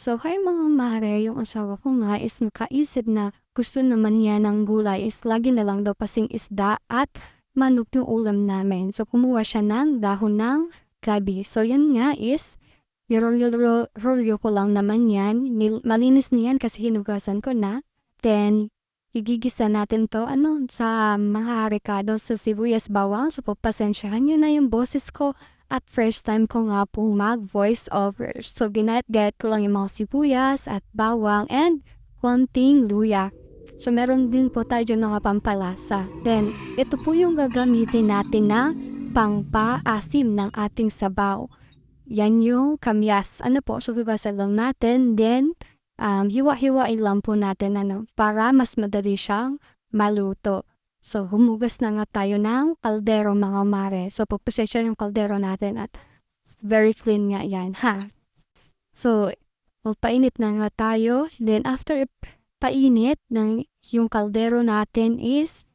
So, hi mga mare, yung asawa ko nga is nakaisip na gusto naman niya ng gulay is lagi na lang daw pasing isda at manok yung ulam namin. So, kumuha siya ng dahon ng gabi. So, yan nga is, rolyo ko lang naman yan. Malinis niyan kasi hinugasan ko na. Then, igigisa natin to sa mga rekado sa sibuyas bawang. So, pagpasensyahan nyo na yung boses ko. At first time ko nga po mag-voice over. So, ginayat-gayat ko lang yung mga sibuyas at bawang and konting luya. So, meron din po tayo dyan mga pampalasa. Then, ito po yung gagamitin natin na pangpaasim ng ating sabaw. Yan yung kamyas. So, gugasan lang natin. Then, hiwa-hiwain lang po natin para mas madali siyang maluto. So, humugas na nga tayo ng kaldero mga mare. So, pagpasensya yung kaldero natin at very clean nga yan, ha? So, magpainit na nga tayo. Then, after painit ng yung kaldero natin is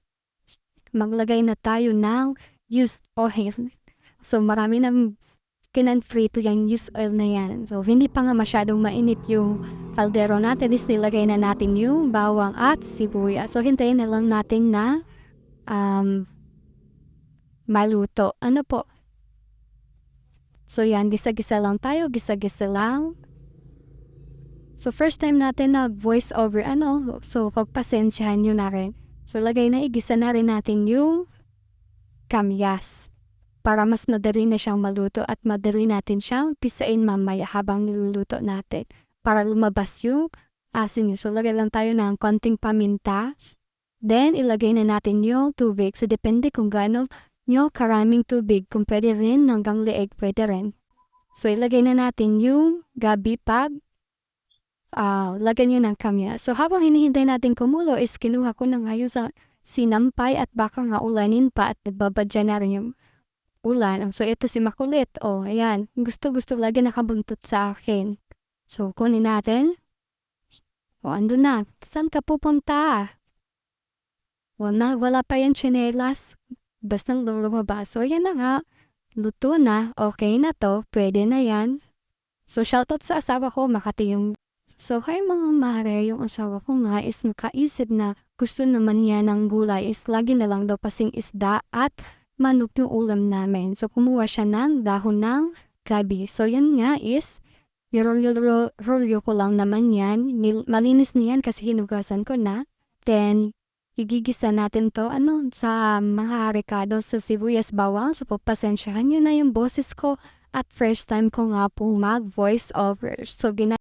maglagay na tayo ng used oil. So, marami nang kinanprito yung used oil na yan. So, hindi pa nga masyadong mainit yung kaldero natin is nilagay na natin yung bawang at sibuyas. So, hintayin na lang natin na maluto. Po? So, yan, gisa-gisa lang tayo, gisa-gisa lang. So, first time natin nag-voice over, so, pagpasensyahan nyo na rin. So, igisa na rin natin yung kamyas para mas madali na siyang maluto at madali natin siyang pisain mamaya habang niluluto natin para lumabas yung asin nyo. So, lagay lang tayo ng konting paminta. Then, ilagay na natin yung tubig. So, depende kung gaano nyo karaming tubig. Kung pwede rin, hanggang leeg, pwede rin. So, ilagay na natin yung gabi pag lagyan nyo ng kamya. So, habang hinihintay natin kumulo is kinuha ko na ngayon sa sinampay at baka nga ulanin pa at nagbabadya na rin yung ulan. So, ito si Makulit. Ayan. Gusto lagi nakabuntot sa akin. So, kunin natin. Andun na. Saan ka pupunta? Wala pa yan tsinelas. Basta lumabas. So, yan na nga. Luto na. Okay na to. Pwede na yan. So, shoutout sa asawa ko. Makati yung... So, hi mga mare. Yung asawa ko nga is nakaisip na gusto naman niya ng gulay is lagi na lang daw pasing isda at manok yung ulam namin. So, kumuha siya ng dahon ng gabi. So, yan nga is... rolyo ko lang naman yan. Malinis niyan kasi hinugasan ko na. Then, igigisa natin to sa mga rekado sa sibuyas bawang. So, pagpasensyahan nyo na yung boses ko at first time ko nga po mag-voice over. So,